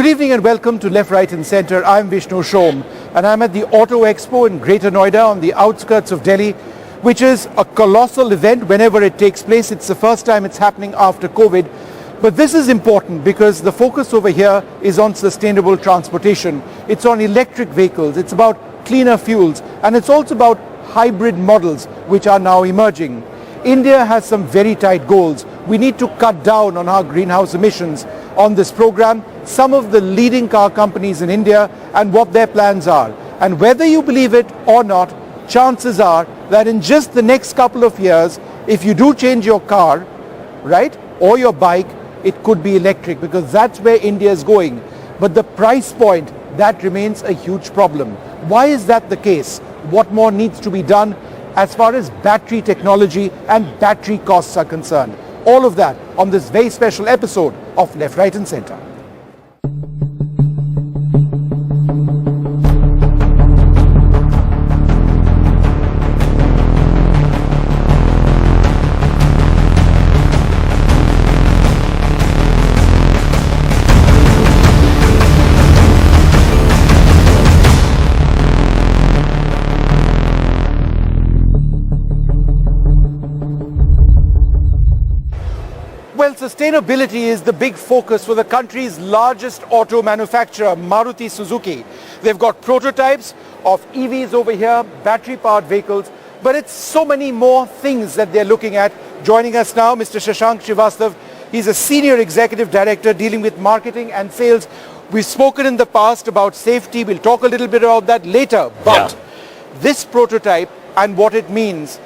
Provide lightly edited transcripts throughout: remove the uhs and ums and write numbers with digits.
Good evening and welcome to Left, Right and Centre. I'm Vishnu Shom and I'm at the Auto Expo in Greater Noida on the outskirts of Delhi, which is a colossal event whenever it takes place. It's the first time it's happening after COVID. But this is important because the focus over here is on sustainable transportation. It's on electric vehicles, it's about cleaner fuels, and it's also about hybrid models which are now emerging. India has some very tight goals. We need to cut down on our greenhouse emissions. On this program, some of the leading car companies in India and what their plans are. And whether you believe it or not, chances are that in just the next couple of years, if you do change your car, right, or your bike, it could be electric because that's where India is going. But the price point, that remains a huge problem. Why is that the case? What more needs to be done as far as battery technology and battery costs are concerned? All of that on this very special episode of Left, Right and Centre. Well, sustainability is the big focus for the country's largest auto manufacturer, Maruti Suzuki. They've got prototypes of EVs over here, battery-powered vehicles, but it's so many more things that they're looking at. Joining us now, Mr. Shashank Srivastav. He's a senior executive director dealing with marketing and sales. We've spoken in the past about safety. We'll talk a little bit about that later. But this prototype and what it means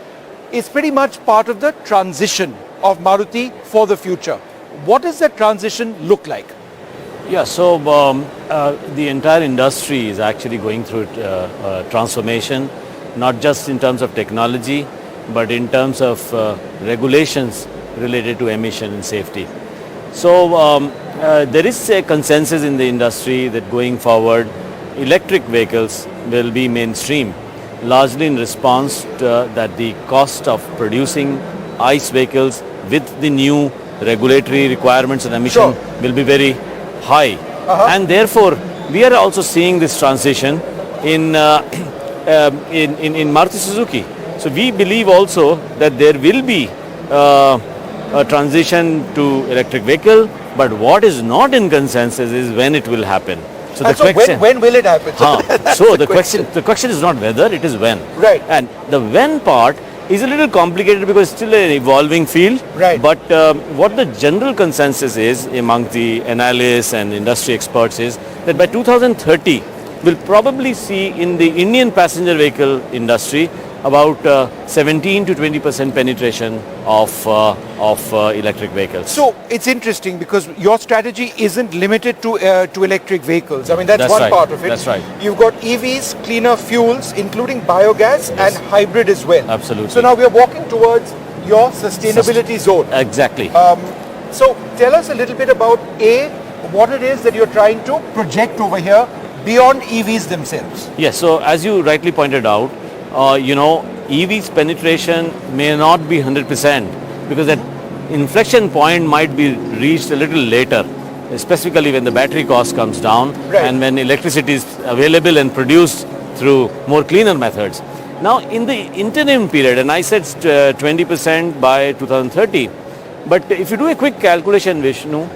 is pretty much part of the transition of Maruti for the future. What does that transition look like? Yeah, so the entire industry is actually going through transformation, not just in terms of technology, but in terms of regulations related to emission and safety. So there is a consensus in the industry that going forward, electric vehicles will be mainstream, largely in response to that the cost of producing ICE vehicles with the new regulatory requirements and emission will be very high. And therefore, we are also seeing this transition in Maruti Suzuki. So we believe also that there will be a transition to electric vehicle, but what is not in consensus is when it will happen. So the question, when will it happen? So the question is not whether, it is when. Right. And the when part is a little complicated because it's still an evolving field. Right. But what the general consensus is among the analysts and industry experts is that by 2030, we'll probably see in the Indian passenger vehicle industry about 17 to 20% penetration of electric vehicles. So it's interesting because your strategy isn't limited to electric vehicles. I mean, that's one right. part of it. That's right. You've got EVs, cleaner fuels, including biogas and hybrid as well. Absolutely. So now we are walking towards your sustainability zone. Exactly. So tell us a little bit about what it is that you're trying to project over here beyond EVs themselves. Yes, so as you rightly pointed out, EV's penetration may not be 100% because that inflection point might be reached a little later, specifically when the battery cost comes down and when electricity is available and produced through more cleaner methods. Now in the interim period, and I said 20% by 2030, but if you do a quick calculation, Vishnu,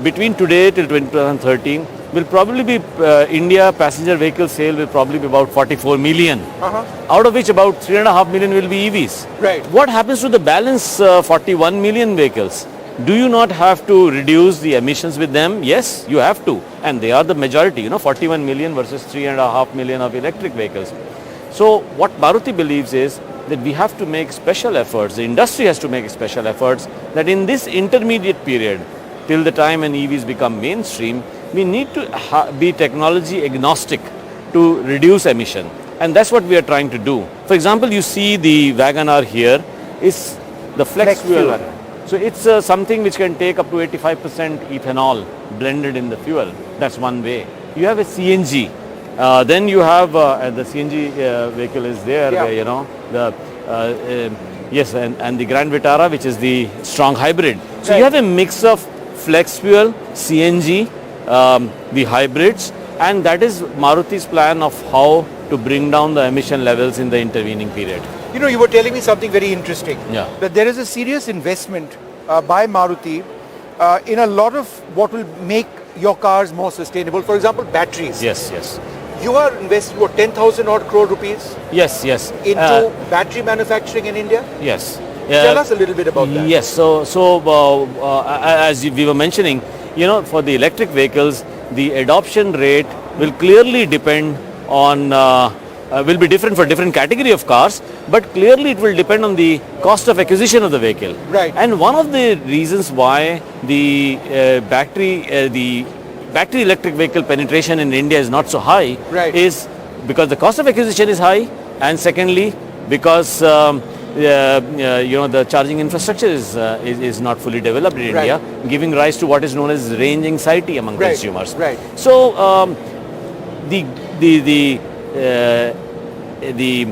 between today till 2030, will probably be India passenger vehicle sale will probably be about 44 million, out of which about 3.5 million will be EVs. Right. What happens to the balance 41 million vehicles? Do you not have to reduce the emissions with them? Yes, you have to, and they are the majority, 41 million versus 3.5 million of electric vehicles. So what Maruti believes is that we have to make special efforts, the industry has to make special efforts that in this intermediate period, till the time when EVs become mainstream, we need to be technology agnostic to reduce emission. And that's what we are trying to do. For example, you see the WagonR here is the flex fuel. So it's something which can take up to 85% ethanol blended in the fuel. That's one way. You have a CNG. Then you have the CNG vehicle is there, and the Grand Vitara, which is the strong hybrid. So you have a mix of flex fuel, CNG, the hybrids, and that is Maruti's plan of how to bring down the emission levels in the intervening period. You know, you were telling me something very interesting. Yeah. That there is a serious investment by Maruti in a lot of what will make your cars more sustainable. For example, batteries. Yes, yes. You are investing, what, 10,000 odd crore rupees Yes, yes. into battery manufacturing in India? Yes. Tell us a little bit about that. Yes. As we were mentioning, you know, for the electric vehicles, the adoption rate will clearly depend on, will be different for different category of cars, but clearly it will depend on the cost of acquisition of the vehicle. Right. And one of the reasons why the battery electric vehicle penetration in India is not so high is because the cost of acquisition is high, and secondly, because the charging infrastructure is not fully developed in India, giving rise to what is known as range anxiety among consumers. Right. So the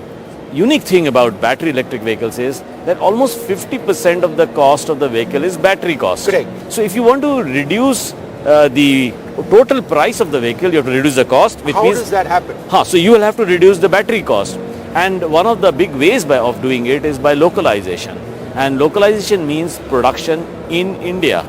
unique thing about battery electric vehicles is that almost 50% of the cost of the vehicle is battery cost. Correct. So if you want to reduce the total price of the vehicle, you have to reduce the cost. Which How means, does that happen? So you will have to reduce the battery cost. And one of the big ways of doing it is by localization. And localization means production in India.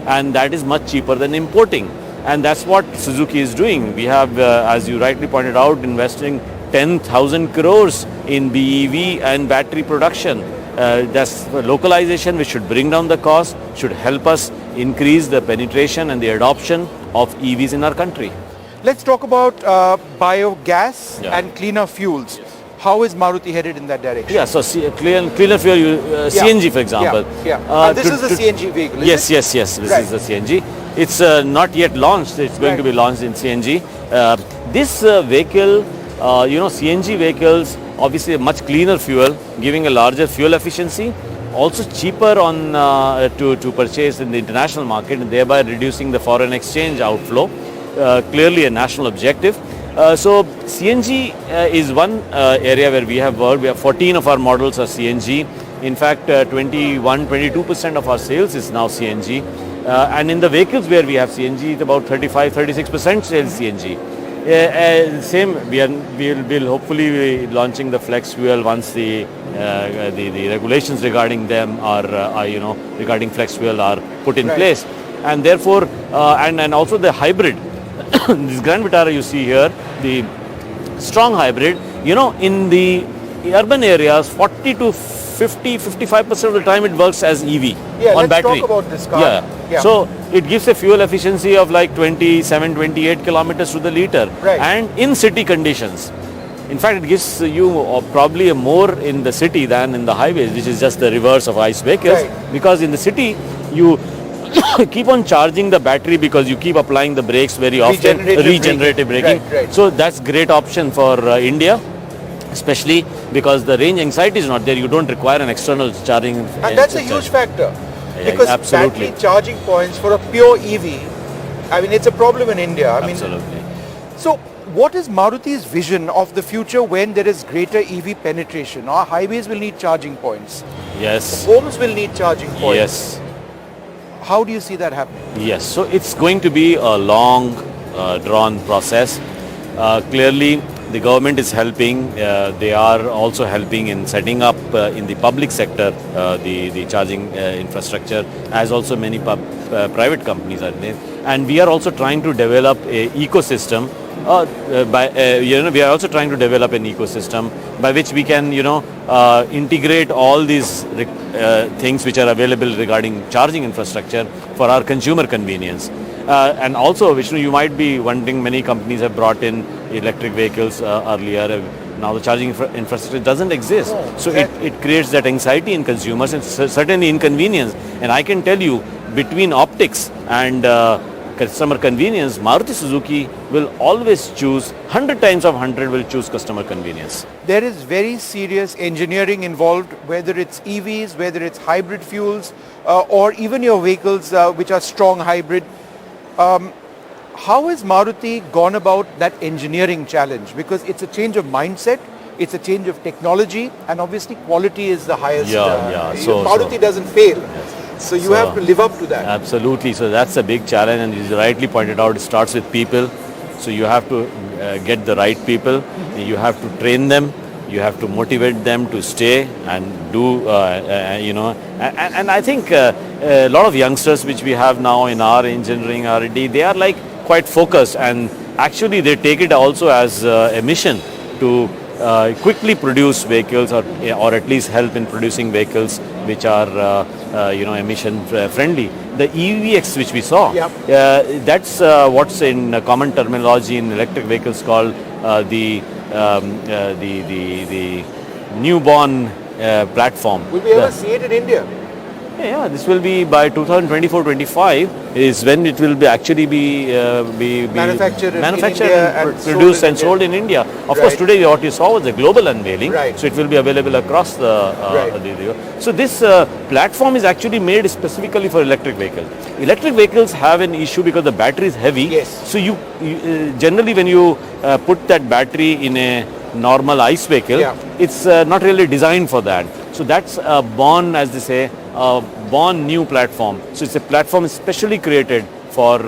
And that is much cheaper than importing. And that's what Suzuki is doing. We have, as you rightly pointed out, investing 10,000 crores in BEV and battery production. That's localization, which should bring down the cost, should help us increase the penetration and the adoption of EVs in our country. Let's talk about biogas and cleaner fuels. Yes. How is Maruti headed in that direction? Yeah, so cleaner fuel, CNG for example. And this is a CNG vehicle, Yes. This is the CNG. It's not yet launched. It's going to be launched in CNG. This vehicle, CNG vehicles, obviously a much cleaner fuel, giving a larger fuel efficiency, also cheaper to purchase in the international market, and thereby reducing the foreign exchange outflow. Clearly a national objective. So CNG is one area where we have worked. We have 14 of our models are CNG. In fact, 22% of our sales is now CNG. And in the vehicles where we have CNG, it's about 35-36% sales CNG. Same, we'll hopefully be launching the flex fuel once the regulations regarding them regarding flex fuel are put in place. And therefore, and also the hybrid. This Grand Vitara you see here, the strong hybrid, in the urban areas, 40 to 55% of the time it works as EV on battery. Talk about this car. So it gives a fuel efficiency of like 27-28 kilometers to the liter, and in city conditions. In fact, it gives you probably more in the city than in the highways, which is just the reverse of ICE vehicles. Because in the city, you keep on charging the battery because you keep applying the brakes very often, regenerative braking. So that's great option for India, especially because the range anxiety is not there. You don't require an external charging. And that's a huge factor. Because absolutely. Battery charging points for a pure EV, I mean, it's a problem in India. Absolutely. So what is Maruti's vision of the future when there is greater EV penetration? Our highways will need charging points. Yes. Homes will need charging points. Yes. How do you see that happening? Yes, so it's going to be a long drawn process. Clearly the government is helping. They are also helping in setting up in the public sector the charging infrastructure, as also many private companies are there. And we are also trying to develop a ecosystem. We are also trying to develop an ecosystem by which we can, integrate all these things which are available regarding charging infrastructure for our consumer convenience. And also, Vishnu, you might be wondering, many companies have brought in electric vehicles earlier. Now the charging infrastructure doesn't exist. So it creates that anxiety in consumers and certainly inconvenience. And I can tell you, between optics and customer convenience, Maruti Suzuki will always choose, 100 times of 100 will choose customer convenience. There is very serious engineering involved, whether it's EVs, whether it's hybrid fuels, or even your vehicles which are strong hybrid. How has Maruti gone about that engineering challenge? Because it's a change of mindset, it's a change of technology, and obviously quality is the highest. So Maruti doesn't fail. Yes. So you have to live up to that. Absolutely. So that's a big challenge, and as you rightly pointed out, it starts with people. So you have to get the right people. You have to train them. You have to motivate them to stay and do, and I think a lot of youngsters which we have now in our engineering R&D, they are like quite focused, and actually they take it also as a mission to quickly produce vehicles, or at least help in producing vehicles which are emission friendly. The EVX which we saw, that's what's in common terminology in electric vehicles called the newborn platform. Will we ever see it in India? Yeah, this will be by 2024-25 is when it will be actually be Manufactured in India and produced and sold in India. Of course, today what you saw was a global unveiling, so it will be available across the So this platform is actually made specifically for electric vehicles. Electric vehicles have an issue because the battery is heavy. Yes. So you generally when you put that battery in a normal ICE vehicle, it's not really designed for that. So that's a born, as they say, a born new platform. So it's a platform specially created for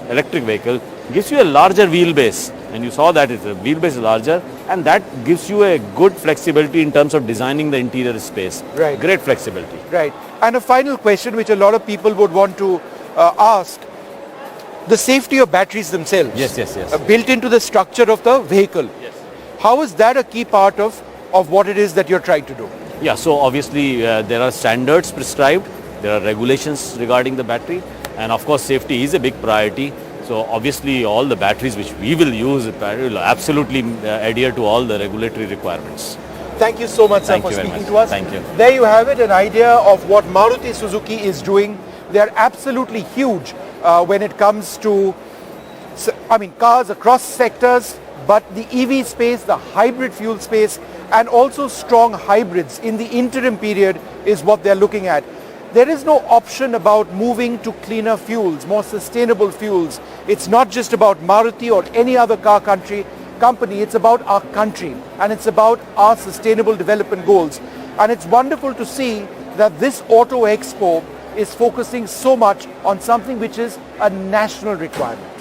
electric vehicle. Gives you a larger wheelbase, and you saw that the wheelbase is larger, and that gives you a good flexibility in terms of designing the interior space. Right. Great flexibility. Right. And a final question which a lot of people would want to ask. The safety of batteries themselves. Yes. Built into the structure of the vehicle. Yes. How is that a key part of what it is that you're trying to do? Yeah, so obviously there are standards prescribed, there are regulations regarding the battery, and of course safety is a big priority. So obviously all the batteries which we will use will absolutely adhere to all the regulatory requirements. Thank you so much, sir, for speaking to us. Thank you. There you have it, an idea of what Maruti Suzuki is doing. They are absolutely huge when it comes to, cars across sectors, but the EV space, the hybrid fuel space, and also strong hybrids in the interim period is what they're looking at. There is no option about moving to cleaner fuels, more sustainable fuels. It's not just about Maruti or any other car company. It's about our country, and it's about our sustainable development goals. And it's wonderful to see that this Auto Expo is focusing so much on something which is a national requirement.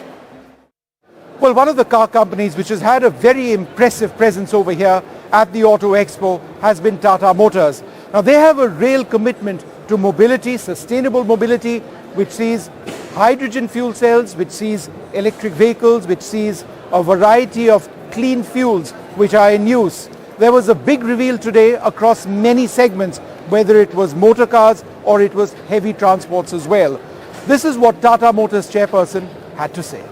Well, one of the car companies which has had a very impressive presence over here at the Auto Expo has been Tata Motors. Now they have a real commitment to mobility, sustainable mobility, which sees hydrogen fuel cells, which sees electric vehicles, which sees a variety of clean fuels which are in use. There was a big reveal today across many segments, whether it was motor cars or it was heavy transports as well. This is what Tata Motors chairperson had to say.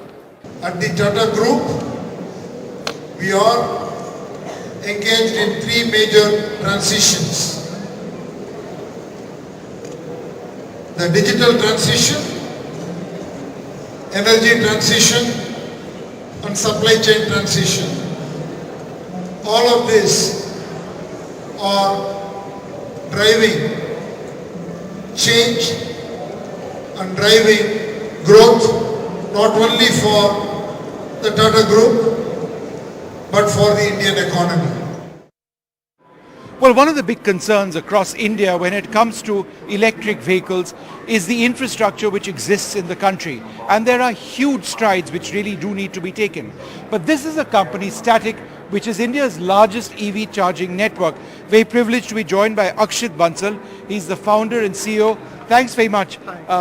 At the Tata Group, we are engaged in three major transitions. The digital transition, energy transition, and supply chain transition. All of these are driving change and driving growth, not only for the Tata Group, but for the Indian economy. Well, one of the big concerns across India when it comes to electric vehicles is the infrastructure which exists in the country. And there are huge strides which really do need to be taken. But this is a company, Static, which is India's largest EV charging network. Very privileged to be joined by Akshit Bansal. He's the founder and CEO. Thanks very much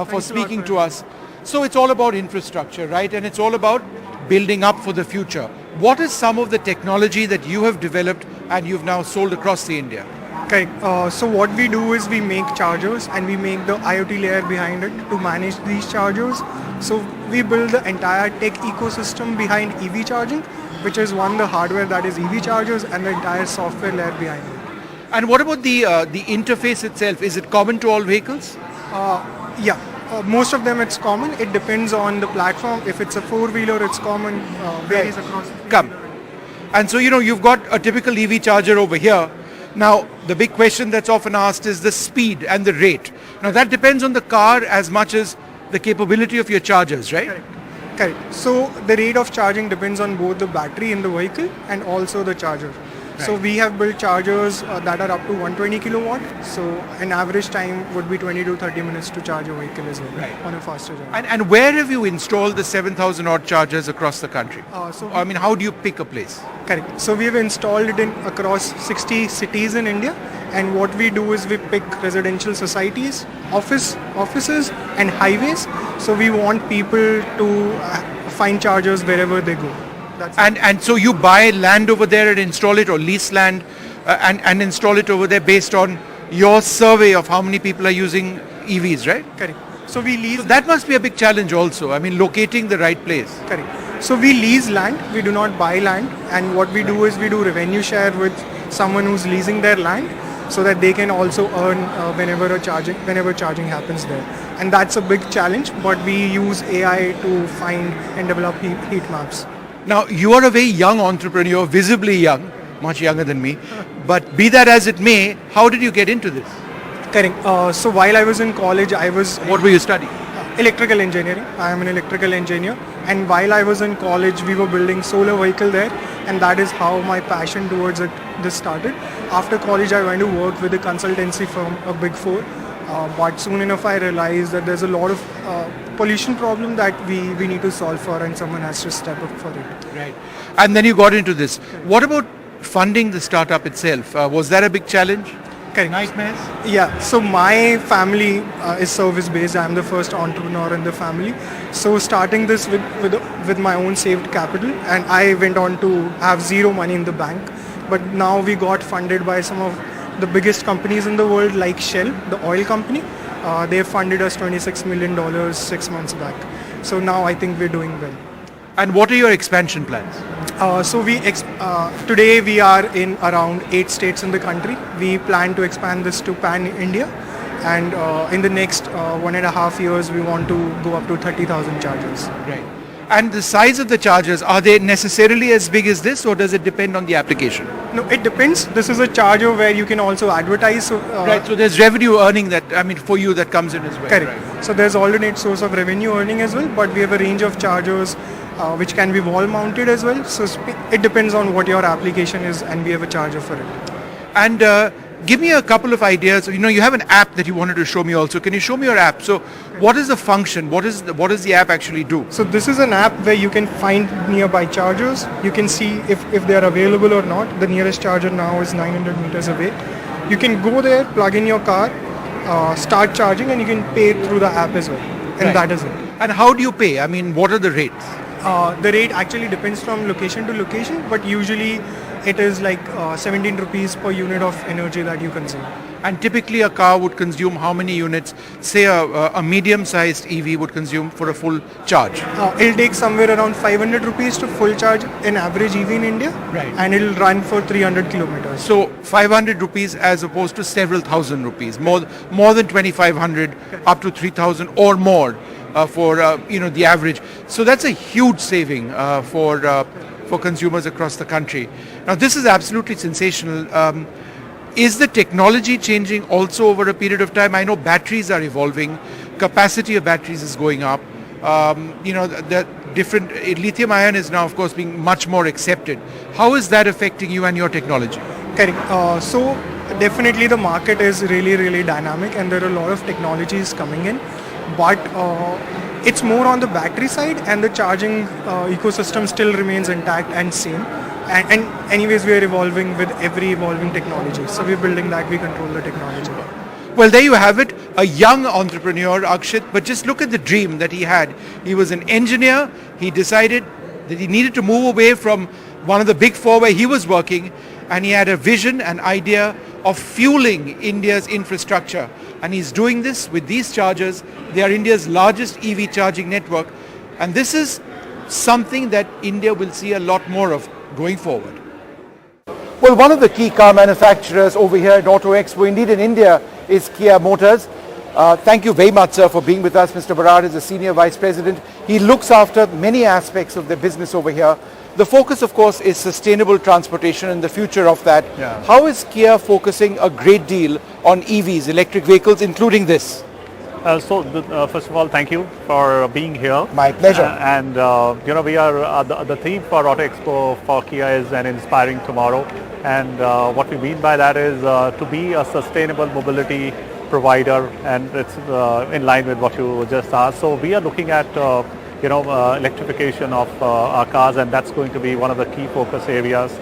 for speaking to us. So it's all about infrastructure, right? And it's all about building up for the future. What is some of the technology that you have developed and you've now sold across the India? Okay, so what we do is we make chargers and we make the IoT layer behind it to manage these chargers. So we build the entire tech ecosystem behind EV charging, which is the hardware that is EV chargers and the entire software layer behind it. And what about the interface itself? Is it common to all vehicles? Yeah. Most of them it's common. It depends on the platform. If it's a four-wheeler, it's common, varies across the Come. And so, you've got a typical EV charger over here. Now, the big question that's often asked is the speed and the rate. Now, that depends on the car as much as the capability of your chargers, right? Correct. So, the rate of charging depends on both the battery in the vehicle and also the charger. So we have built chargers that are up to 120 kilowatt. So an average time would be 20 to 30 minutes to charge a vehicle as well on a faster journey. And where have you installed the 7,000 odd chargers across the country? I mean, how do you pick a place? Correct. So we have installed it in across 60 cities in India. And what we do is we pick residential societies, offices and highways. So we want people to find chargers wherever they go. And so you buy land over there and install it, or lease land and install it over there based on your survey of how many people are using EVs, right? Correct. So we lease. So that must be a big challenge also. I mean, locating the right place. Correct. So we lease land. We do not buy land. And what we do is we do revenue share with someone who's leasing their land, so that they can also earn whenever charging happens there. And that's a big challenge. But we use AI to find and develop heat maps. Now, you are a very young entrepreneur, visibly young, much younger than me. But be that as it may, how did you get into this? Correct. So while I was in college, What were you studying? Electrical engineering. I am an electrical engineer. And while I was in college, we were building solar vehicle there. And that is how my passion towards this started. After college, I went to work with a consultancy firm, a Big Four. But soon enough, I realized that there's a lot of pollution problem that we need to solve for, and someone has to step up for it. Right. And then you got into this. What about funding the startup itself? Was that a big challenge? Correct. Nightmares? Yeah. So my family is service-based. I'm the first entrepreneur in the family. So starting this with my own saved capital, and I went on to have zero money in the bank. But now we got funded by some of the biggest companies in the world, like Shell, the oil company. They funded us $26 million 6 months back. So now I think we're doing well. And what are your expansion plans? Today we are in around 8 states in the country. We plan to expand this to pan-India. And in the next 1.5 years, we want to go up to 30,000 chargers. Right. And the size of the chargers, are they necessarily as big as this, or does it depend on the application? No, it depends. This is a charger where you can also advertise. Right, so there's revenue earning for you that comes in as well. Correct. Right. So there's alternate source of revenue earning as well, but we have a range of chargers which can be wall mounted as well. So it depends on what your application is, and we have a charger for it. And give me a couple of ideas. You have an app that you wanted to show me also. Can you show me your app? So what is the function? What does the app actually do? So this is an app where you can find nearby chargers. You can see if they are available or not. The nearest charger now is 900 meters away. You can go there, plug in your car, start charging, and you can pay through the app as well. And that is it. And how do you pay? I mean, what are the rates? The rate actually depends from location to location, but usually it is like 17 rupees per unit of energy that you consume. And typically a car would consume how many units? Say a medium-sized EV would consume for a full charge. It'll take somewhere around 500 rupees to full charge an average EV in India. Right. And it'll run for 300 kilometers. So 500 rupees as opposed to several thousand rupees, more than 2,500 up to 3,000 or more for the average. So that's a huge saving for consumers across the country. Now this is absolutely sensational. Is the technology changing also over a period of time? I know batteries are evolving, capacity of batteries is going up. The different lithium ion is now of course being much more accepted. How is that affecting you and your technology? Correct. So definitely the market is really, really dynamic, and there are a lot of technologies coming in. But it's more on the battery side, and the charging ecosystem still remains intact and same. And anyways, we are evolving with every evolving technology. So we're building that, we control the technology. Well, there you have it, a young entrepreneur, Akshit, but just look at the dream that he had. He was an engineer. He decided that he needed to move away from one of the big four where he was working, and he had a vision, an idea of fueling India's infrastructure. And he's doing this with these chargers. They are India's largest EV charging network. And this is something that India will see a lot more of going forward. Well, one of the key car manufacturers over here at Auto Expo, indeed in India, is Kia Motors. Thank you very much, sir, for being with us. Mr. Barad is the Senior Vice President. He looks after many aspects of the business over here. The focus, of course, is sustainable transportation and the future of that. Yeah. How is Kia focusing a great deal on EVs, electric vehicles, including this? First of all, thank you for being here. My pleasure. We are the theme for Auto Expo for Kia is an inspiring tomorrow, and what we mean by that is to be a sustainable mobility provider, and it's in line with what you just asked. So we are looking at electrification of our cars, and that's going to be one of the key focus areas.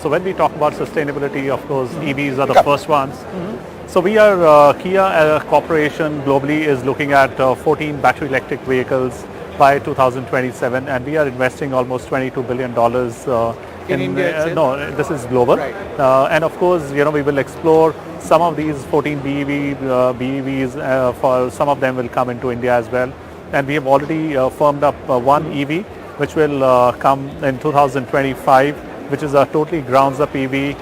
So when we talk about sustainability, of course, EVs are the first ones. So we are, Kia Corporation globally is looking at 14 battery electric vehicles by 2027, and we are investing almost $22 billion in India no, this is global. Right. And of course, we will explore some of these 14 BEVs, for some of them will come into India as well. And we have already firmed up one EV, which will come in 2025, which is a totally grounds up EV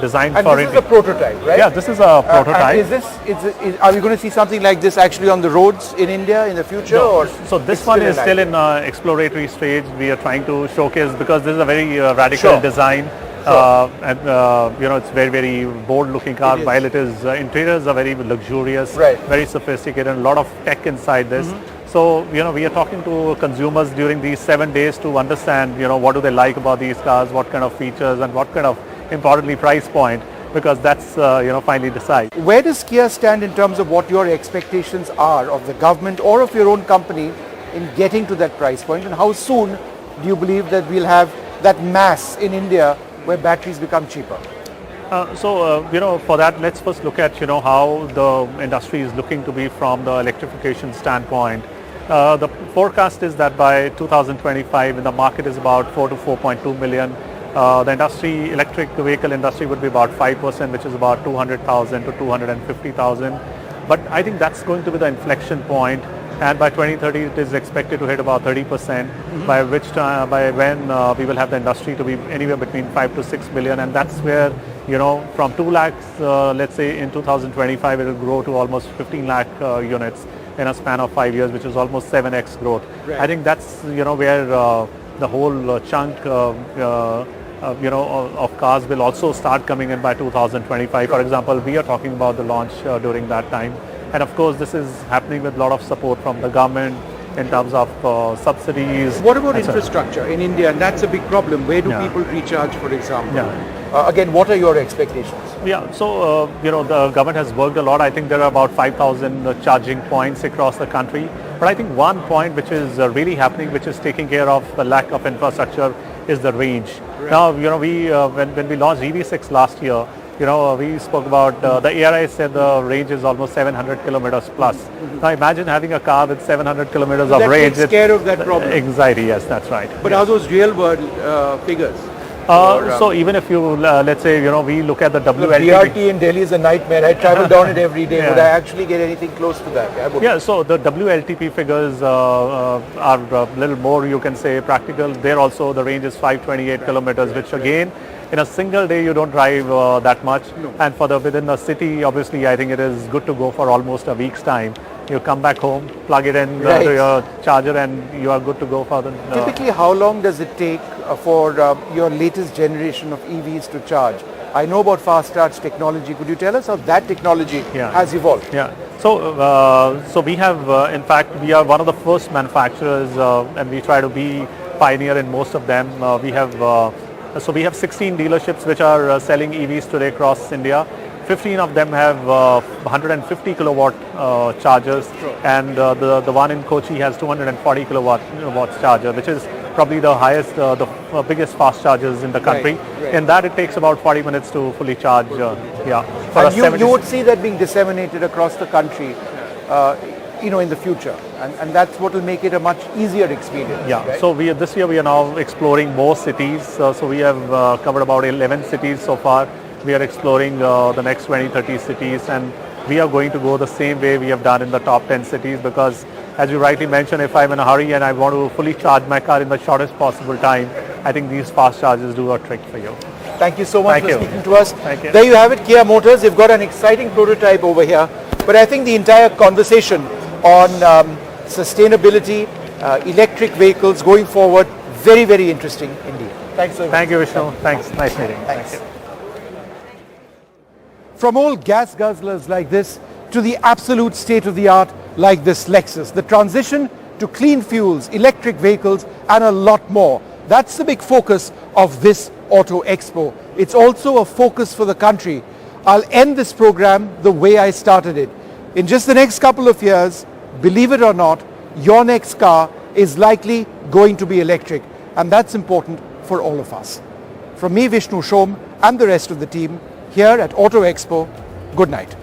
designed And for this is India. a prototype, right? Yeah, this is a prototype. Are we going to see something like this actually on the roads in India in the future? No. Or So this it's one still is an still idea? in exploratory stage. We are trying to showcase because this is a very radical Sure. design. Sure. It's very, very bold looking car. It is. While it is interiors are very luxurious, Right. very sophisticated, and a lot of tech inside this. So we are talking to consumers during these 7 days to understand what do they like about these cars, what kind of features, and what kind of, importantly, price point, because that's finally decide. Where does Kia stand in terms of what your expectations are of the government or of your own company in getting to that price point, and how soon do you believe that we'll have that mass in India where batteries become cheaper? For that, let's first look at how the industry is looking to be from the electrification standpoint. The forecast is that by 2025, the market is about 4 to 4.2 million. The electric vehicle industry would be about 5%, which is about 200,000 to 250,000. But I think that's going to be the inflection point. And by 2030, it is expected to hit about 30%, by when we will have the industry to be anywhere between 5 to 6 million. And that's where, from 2 lakhs, let's say in 2025, it will grow to almost 15 lakh units in a span of 5 years, which is almost 7x growth. Right. I think that's, where the whole chunk of cars will also start coming in by 2025. For example, we are talking about the launch during that time. And of course, this is happening with a lot of support from the government in terms of subsidies. What about and so- infrastructure in India? And that's a big problem. Where do Yeah. people recharge, for example? Yeah. Again, what are your expectations? Yeah, so the government has worked a lot. I think there are about 5,000 charging points across the country. But I think one point which is really happening, which is taking care of the lack of infrastructure, is the range. Right. Now, we when we launched EV6 last year, we spoke about the ARI said the range is almost 700 kilometers plus. Now imagine having a car with 700 kilometers of That range. takes care of that problem. Anxiety, yes, that's right. But are those real world figures? So even if you, let's say, we look at the The WLTP. BRT in Delhi is a nightmare. I travel down it every day. Yeah. Would I actually get anything close to that? I wouldn't. Yeah, so the WLTP figures are a little more, you can say, practical. There also the range is 528 kilometers, which again, in a single day you don't drive that much. No. And for within the city, obviously, I think it is good to go for almost a week's time. You come back home, plug it in Right. to your charger, and you are good to go for the. Typically, how long does it take for your latest generation of EVs to charge? I know about fast charge technology. Could you tell us how that technology Yeah. has evolved? Yeah. So we have, in fact, we are one of the first manufacturers, and we try to be pioneer in most of them. We have 16 dealerships which are selling EVs today across India. 15 of them have 150 kilowatt chargers, and the one in Kochi has 240 kilowatts charger, which is probably the highest, the biggest fast chargers in the country. right. In that, it takes about 40 minutes to fully charge. For a And 70 you would see that being disseminated across the country, in the future, and that's what will make it a much easier experience. Yeah, right? so this year we are now exploring more cities. So we have covered about 11 cities so far. We are exploring the next 20-30 cities, and we are going to go the same way we have done in the top 10 cities, because as you rightly mentioned, if I'm in a hurry and I want to fully charge my car in the shortest possible time, I think these fast chargers do a trick for you. Thank you so much Thank for you. speaking to us. Thank you. There you have it, Kia Motors. They've got an exciting prototype over here. But I think the entire conversation on sustainability, electric vehicles going forward, very, very interesting indeed. Thanks so much. Thank you, Vishnu. Thanks. Nice meeting. Thanks. From all gas guzzlers like this to the absolute state-of-the-art like this Lexus. The transition to clean fuels, electric vehicles, and a lot more. That's the big focus of this Auto Expo. It's also a focus for the country. I'll end this program the way I started it. In just the next couple of years, believe it or not, your next car is likely going to be electric, and that's important for all of us. From me, Vishnu Shom, and the rest of the team here at Auto Expo, good night.